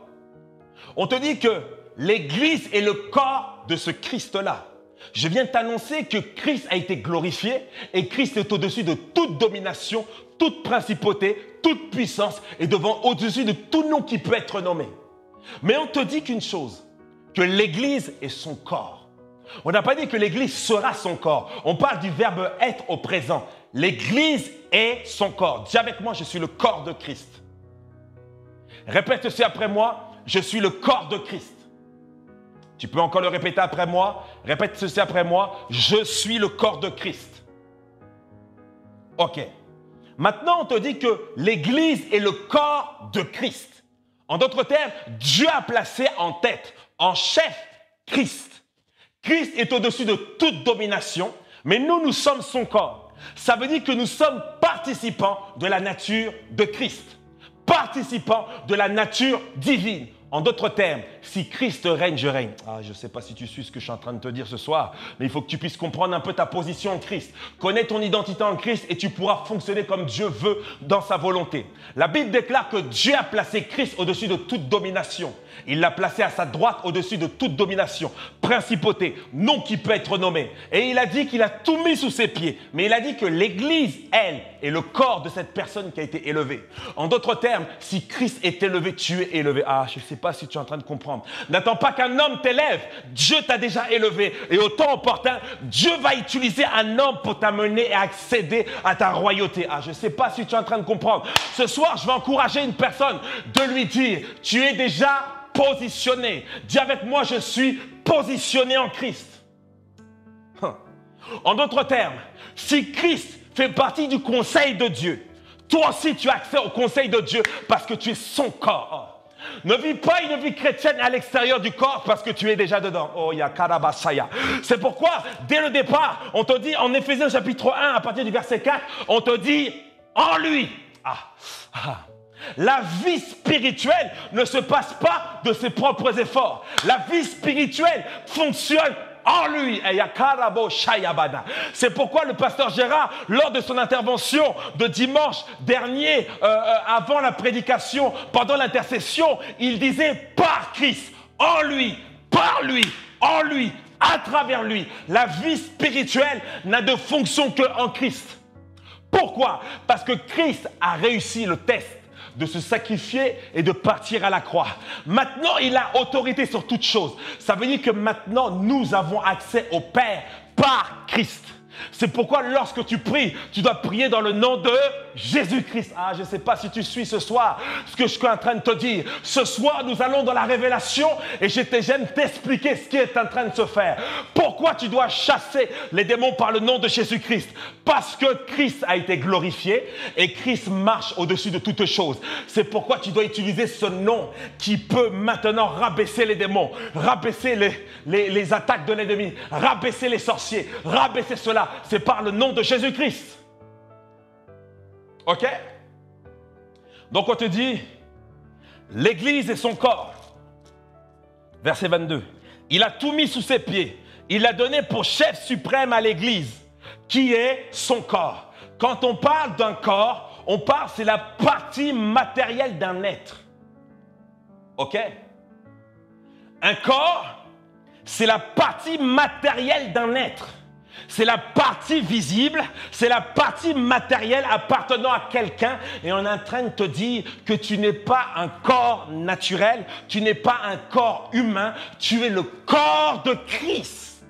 On te dit que l'Église est le corps de ce Christ-là. Je viens t'annoncer que Christ a été glorifié et Christ est au-dessus de toute domination, toute principauté, toute puissance et devant au-dessus de tout nom qui peut être nommé. Mais on te dit qu'une chose, que l'Église est son corps. On n'a pas dit que l'Église sera son corps. On parle du verbe être au présent. L'Église est son corps. Dis avec moi, je suis le corps de Christ. Répète ceci après moi, je suis le corps de Christ. Tu peux encore le répéter après moi. Répète ceci après moi, je suis le corps de Christ. Ok. Maintenant, on te dit que l'Église est le corps de Christ. En d'autres termes, Dieu a placé en tête, en chef, Christ. Christ est au-dessus de toute domination, mais nous sommes son corps. Ça veut dire que nous sommes participants de la nature de Christ, participants de la nature divine. En d'autres termes, si Christ règne, je règne. Ah, je ne sais pas si tu suis ce que je suis en train de te dire ce soir, mais il faut que tu puisses comprendre un peu ta position en Christ. Connais ton identité en Christ et tu pourras fonctionner comme Dieu veut dans sa volonté. La Bible déclare que Dieu a placé Christ au-dessus de toute domination. Il l'a placé à sa droite au-dessus de toute domination, principauté, nom qui peut être nommé. Et il a dit qu'il a tout mis sous ses pieds. Mais il a dit que l'Église, elle, est le corps de cette personne qui a été élevée. En d'autres termes, si Christ est élevé, tu es élevé. Ah, je ne sais pas si tu es en train de comprendre. N'attends pas qu'un homme t'élève. Dieu t'a déjà élevé. Et au temps opportun, Dieu va utiliser un homme pour t'amener et accéder à ta royauté. Ah, je ne sais pas si tu es en train de comprendre. Ce soir, je vais encourager une personne de lui dire, tu es déjà positionné. Dis avec moi, je suis positionné en Christ. En d'autres termes, si Christ fait partie du conseil de Dieu, toi aussi tu as accès au conseil de Dieu parce que tu es son corps. Ne vis pas une vie chrétienne à l'extérieur du corps parce que tu es déjà dedans. Oh, ya karabasaya. C'est pourquoi, dès le départ, on te dit en Éphésiens chapitre 1, à partir du verset 4, on te dit en lui. La vie spirituelle ne se passe pas de ses propres efforts. La vie spirituelle fonctionne en lui. C'est pourquoi le pasteur Gérard, lors de son intervention de dimanche dernier, avant la prédication, pendant l'intercession, il disait par Christ, en lui, par lui, en lui, à travers lui. La vie spirituelle n'a de fonction qu'en Christ. Pourquoi? Parce que Christ a réussi le test de se sacrifier et de partir à la croix. Maintenant, il a autorité sur toute chose. Ça veut dire que maintenant, nous avons accès au Père par Christ. C'est pourquoi lorsque tu pries, tu dois prier dans le nom de Jésus-Christ. Ah, je ne sais pas si tu suis ce soir ce que je suis en train de te dire. Ce soir, nous allons dans la révélation et j'aime t'expliquer ce qui est en train de se faire. Pourquoi tu dois chasser les démons par le nom de Jésus-Christ? Parce que Christ a été glorifié et Christ marche au-dessus de toutes choses. C'est pourquoi tu dois utiliser ce nom qui peut maintenant rabaisser les démons, rabaisser les attaques de l'ennemi, rabaisser les sorciers, rabaisser cela. C'est par le nom de Jésus-Christ. Ok? Donc on te dit, l'Église est son corps. Verset 22. Il a tout mis sous ses pieds. Il a donné pour chef suprême à l'Église, qui est son corps. Quand on parle d'un corps, on parle, c'est la partie matérielle d'un être. Ok? Un corps, c'est la partie matérielle d'un être. C'est la partie visible, c'est la partie matérielle appartenant à quelqu'un. Et on est en train de te dire que tu n'es pas un corps naturel, tu n'es pas un corps humain, tu es le corps de Christ.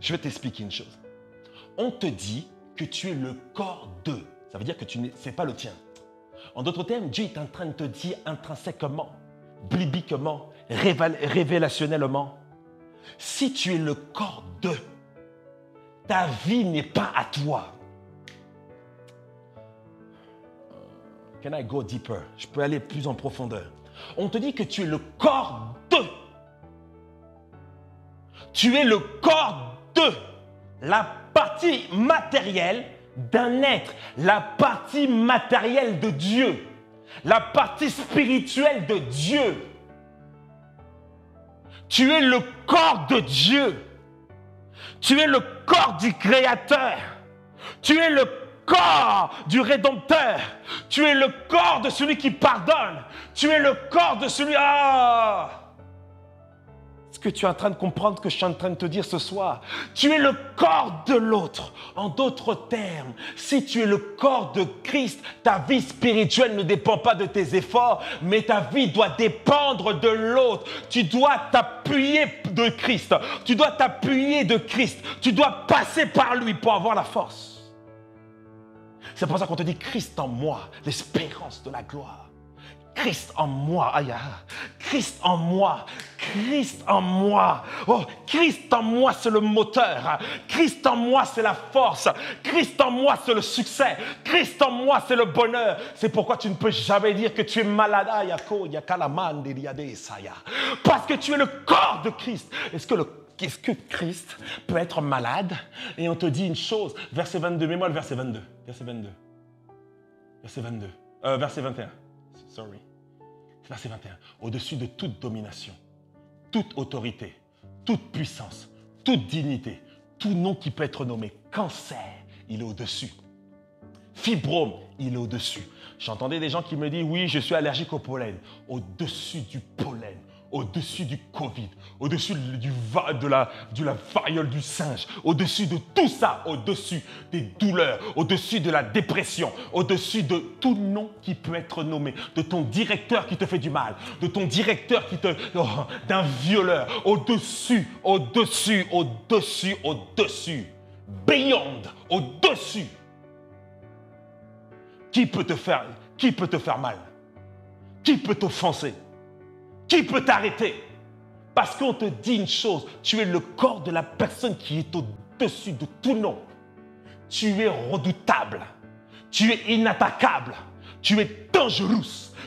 Je vais t'expliquer une chose. On te dit que tu es le corps de. Ça veut dire que ce n'est pas le tien. En d'autres termes, Dieu est en train de te dire intrinsèquement, bibliquement, révélationnellement, si tu es le corps de, ta vie n'est pas à toi. Can I go deeper? Je peux aller plus en profondeur. On te dit que tu es le corps de. Tu es le corps de. La partie matérielle d'un être. La partie matérielle de Dieu. La partie spirituelle de Dieu. Tu es le corps de Dieu. Tu es le corps du Créateur. Tu es le corps du Rédempteur. Tu es le corps de celui qui pardonne. Tu es le corps de celui... Est-ce que tu es en train de comprendre ce que je suis en train de te dire ce soir? Tu es le corps de l'autre. En d'autres termes, si tu es le corps de Christ, ta vie spirituelle ne dépend pas de tes efforts, mais ta vie doit dépendre de l'autre. Tu dois t'appuyer de Christ. Tu dois t'appuyer de Christ. Tu dois passer par lui pour avoir la force. C'est pour ça qu'on te dit Christ en moi, l'espérance de la gloire. Christ en moi, aïe, Christ en moi, Christ en moi. Oh, Christ en moi, c'est le moteur. Christ en moi, c'est la force. Christ en moi, c'est le succès. Christ en moi, c'est le bonheur. C'est pourquoi tu ne peux jamais dire que tu es malade. Parce que tu es le corps de Christ. Est-ce que Christ peut être malade? Et on te dit une chose, verset 22, mets-moi le verset 22. Verset 22. Verset 22. Verset 21. Sorry. Verset 21. Au-dessus de toute domination, toute autorité, toute puissance, toute dignité, tout nom qui peut être nommé. Cancer, il est au-dessus. Fibrome, il est au-dessus. J'entendais des gens qui me disent, oui, je suis allergique au pollen. Au-dessus du pollen, au-dessus du Covid, au-dessus de la variole du singe, au-dessus de tout ça, au-dessus des douleurs, au-dessus de la dépression, au-dessus de tout nom qui peut être nommé, de ton directeur qui te fait du mal, de ton directeur d'un violeur, au-dessus, beyond, au-dessus. Qui peut te faire mal? Qui peut t'offenser? Qui peut t'arrêter? Parce qu'on te dit une chose, tu es le corps de la personne qui est au-dessus de tout nom. Tu es redoutable, tu es inattaquable, tu es dangereux,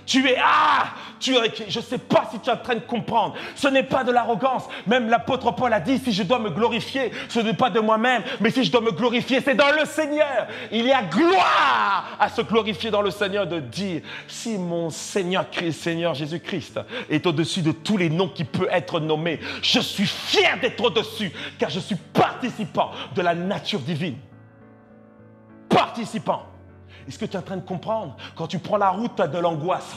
je ne sais pas si tu es en train de comprendre. Ce n'est pas de l'arrogance. Même l'apôtre Paul a dit, si je dois me glorifier, ce n'est pas de moi-même, mais si je dois me glorifier, c'est dans le Seigneur. Il y a gloire à se glorifier dans le Seigneur, de dire, si mon Seigneur Jésus-Christ est au-dessus de tous les noms qui peuvent être nommés, je suis fier d'être au-dessus, car je suis participant de la nature divine. Participant. Est-ce que tu es en train de comprendre? Quand tu prends la route de l'angoisse,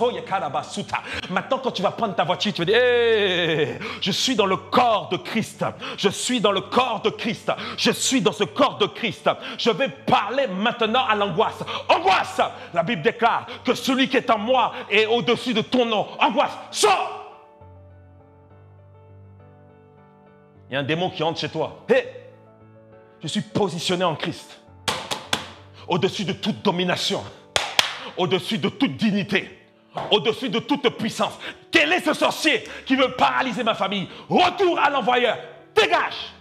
maintenant quand tu vas prendre ta voiture, tu vas dire, hey, je suis dans le corps de Christ. Je suis dans le corps de Christ. Je suis dans ce corps de Christ. Je vais parler maintenant à l'angoisse. Angoisse! La Bible déclare que celui qui est en moi est au-dessus de ton nom. Angoisse, sors! Il y a un démon qui entre chez toi. Hey, je suis positionné en Christ. Au-dessus de toute domination, au-dessus de toute dignité, au-dessus de toute puissance. Quel est ce sorcier qui veut paralyser ma famille? Retour à l'envoyeur, dégage!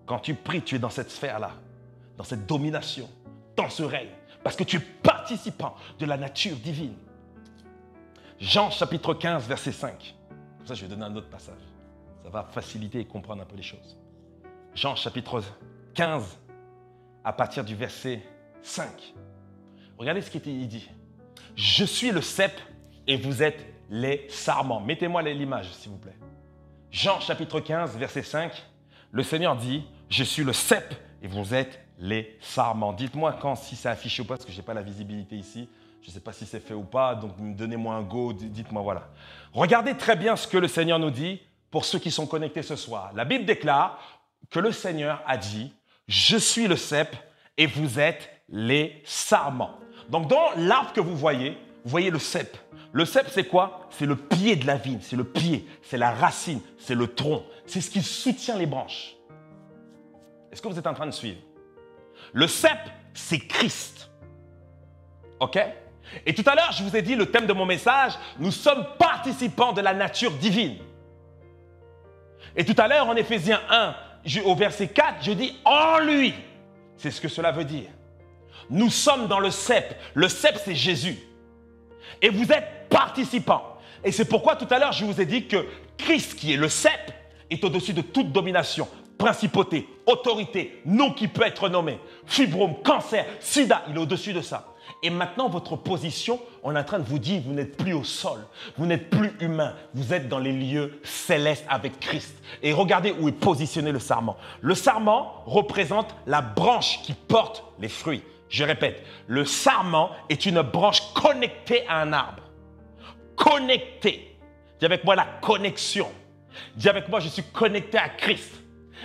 Quand tu pries, tu es dans cette sphère-là, dans cette domination, dans ce règne, parce que tu es participant de la nature divine. Jean chapitre 15, verset 5. Comme ça, je vais donner un autre passage. Ça va faciliter et comprendre un peu les choses. Jean chapitre 15, à partir du verset 5. Regardez ce qu'il dit. Je suis le cep et vous êtes les sarments. Mettez-moi l'image, s'il vous plaît. Jean chapitre 15, verset 5. Le Seigneur dit, je suis le cep et vous êtes les sarments. Dites-moi si c'est affiché ou pas, parce que je n'ai pas la visibilité ici. Je ne sais pas si c'est fait ou pas, donc donnez-moi un go, dites-moi voilà. Regardez très bien ce que le Seigneur nous dit pour ceux qui sont connectés ce soir. La Bible déclare que le Seigneur a dit, je suis le cep et vous êtes les sarments. Donc dans l'arbre que vous voyez le cep. Le cep, c'est quoi? C'est le pied de la vigne, c'est le pied, c'est la racine, c'est le tronc. C'est ce qui soutient les branches. Est-ce que vous êtes en train de suivre? Le cep, c'est Christ. OK? Et tout à l'heure, je vous ai dit le thème de mon message, nous sommes participants de la nature divine. Et tout à l'heure, en Éphésiens 1, au verset 4, je dis « en lui ». C'est ce que cela veut dire. Nous sommes dans le cep. Le cep, c'est Jésus. Et vous êtes participant. Et c'est pourquoi tout à l'heure, je vous ai dit que Christ, qui est le cep, est au-dessus de toute domination, principauté, autorité, nom qui peut être nommé, fibrome, cancer, sida, il est au-dessus de ça. Et maintenant, votre position, on est en train de vous dire, vous n'êtes plus au sol, vous n'êtes plus humain, vous êtes dans les lieux célestes avec Christ. Et regardez où est positionné le sarment. Le sarment représente la branche qui porte les fruits. Je répète, le sarment est une branche connectée à un arbre. Connectée. Dis avec moi la connexion. Dis avec moi, je suis connecté à Christ.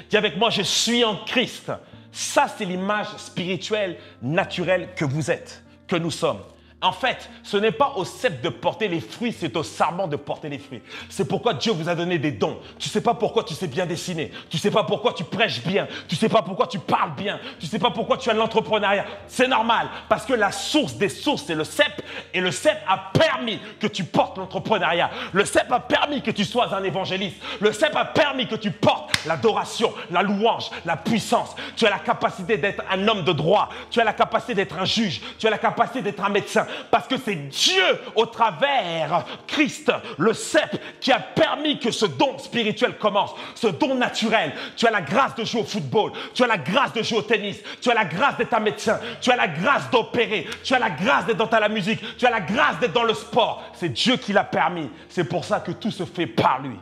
Dis avec moi, je suis en Christ. Ça, c'est l'image spirituelle, naturelle que vous êtes, que nous sommes. En fait, ce n'est pas au cep de porter les fruits, c'est au sarment de porter les fruits. C'est pourquoi Dieu vous a donné des dons. Tu ne sais pas pourquoi tu sais bien dessiner. Tu ne sais pas pourquoi tu prêches bien. Tu ne sais pas pourquoi tu parles bien. Tu ne sais pas pourquoi tu as l'entrepreneuriat. C'est normal, parce que la source des sources, c'est le cep. Et le cep a permis que tu portes l'entrepreneuriat. Le cep a permis que tu sois un évangéliste. Le cep a permis que tu portes l'adoration, la louange, la puissance. Tu as la capacité d'être un homme de droit. Tu as la capacité d'être un juge. Tu as la capacité d'être un médecin. Parce que c'est Dieu, au travers Christ, le cep, qui a permis que ce don spirituel commence, ce don naturel. Tu as la grâce de jouer au football, tu as la grâce de jouer au tennis, tu as la grâce d'être un médecin, tu as la grâce d'opérer, tu as la grâce d'être dans la musique, tu as la grâce d'être dans le sport. C'est Dieu qui l'a permis. C'est pour ça que tout se fait par lui.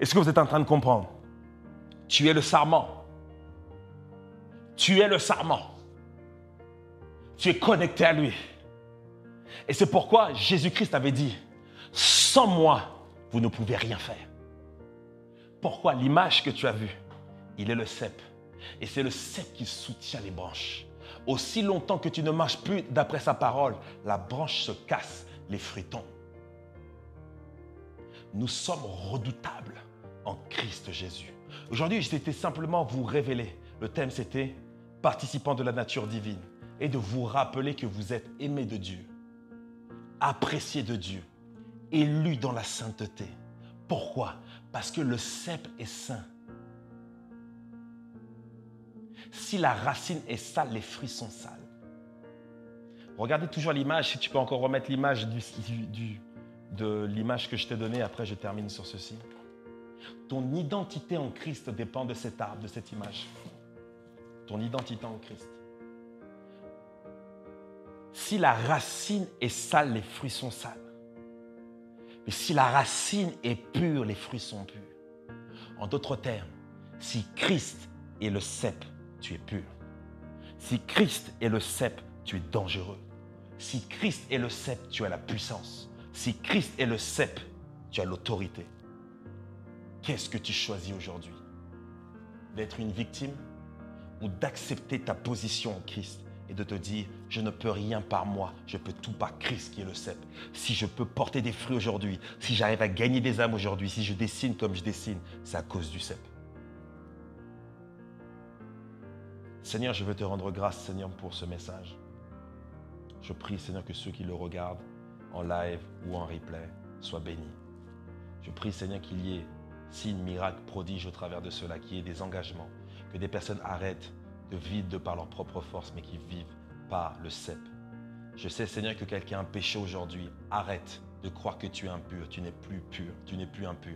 Est-ce que vous êtes en train de comprendre? Tu es le sarment. Tu es le sarment. Tu es connecté à lui. Et c'est pourquoi Jésus-Christ avait dit, sans moi, vous ne pouvez rien faire. Pourquoi? L'image que tu as vue, il est le cep. Et c'est le cep qui soutient les branches. Aussi longtemps que tu ne marches plus d'après sa parole, la branche se casse, les fruits tombent. Nous sommes redoutables en Christ Jésus. Aujourd'hui, c'était simplement vous révéler. Le thème, c'était participant de la nature divine. Et de vous rappeler que vous êtes aimé de Dieu, apprécié de Dieu, élu dans la sainteté. Pourquoi? Parce que le cep est saint. Si la racine est sale, les fruits sont sales. Regardez toujours l'image, si tu peux encore remettre l'image de l'image que je t'ai donnée, après je termine sur ceci. Ton identité en Christ dépend de cet arbre, de cette image. Ton identité en Christ. Si la racine est sale, les fruits sont sales. Mais si la racine est pure, les fruits sont purs. En d'autres termes, si Christ est le cep, tu es pur. Si Christ est le cep, tu es dangereux. Si Christ est le cep, tu as la puissance. Si Christ est le cep, tu as l'autorité. Qu'est-ce que tu choisis aujourd'hui? D'être une victime ou d'accepter ta position en Christ? Et de te dire, je ne peux rien par moi, je peux tout par Christ qui est le cep. Si je peux porter des fruits aujourd'hui, si j'arrive à gagner des âmes aujourd'hui, si je dessine comme je dessine, c'est à cause du cep. Seigneur, je veux te rendre grâce, Seigneur, pour ce message. Je prie, Seigneur, que ceux qui le regardent en live ou en replay soient bénis. Je prie, Seigneur, qu'il y ait signes, miracles, prodiges au travers de cela, qu'il y ait des engagements, que des personnes arrêtent de vivre de par leur propre force, mais qui vivent par le cep. Je sais, Seigneur, que quelqu'un a un péché aujourd'hui. Arrête de croire que tu es impur. Tu n'es plus pur, tu n'es plus impur.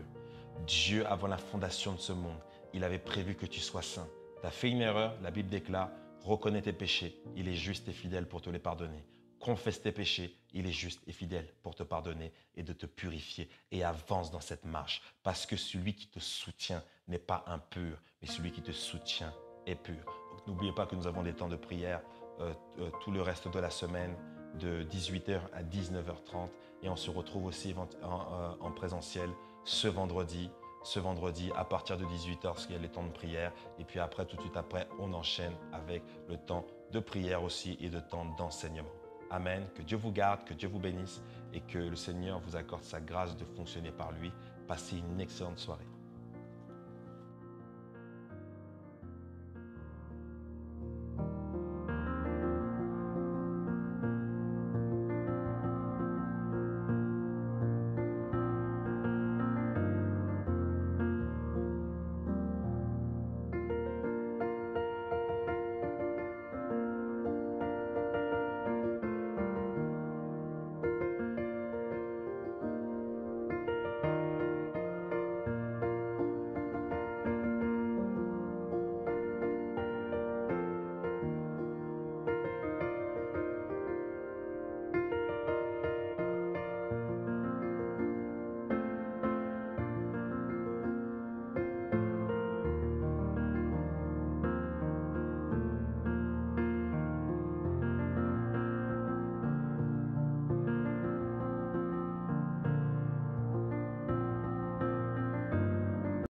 Dieu, avant la fondation de ce monde, il avait prévu que tu sois saint. Tu as fait une erreur, la Bible déclare, reconnais tes péchés, il est juste et fidèle pour te les pardonner. Confesse tes péchés, il est juste et fidèle pour te pardonner et de te purifier. Et avance dans cette marche, parce que celui qui te soutient n'est pas impur, mais celui qui te soutient est pur. Donc n'oubliez pas que nous avons des temps de prière tout le reste de la semaine, de 18h à 19h30. Et on se retrouve aussi en présentiel ce vendredi à partir de 18h, parce qu'il y a les temps de prière. Et puis après, tout de suite après, on enchaîne avec le temps de prière aussi et de temps d'enseignement. Amen. Que Dieu vous garde, que Dieu vous bénisse et que le Seigneur vous accorde sa grâce de fonctionner par lui. Passez une excellente soirée.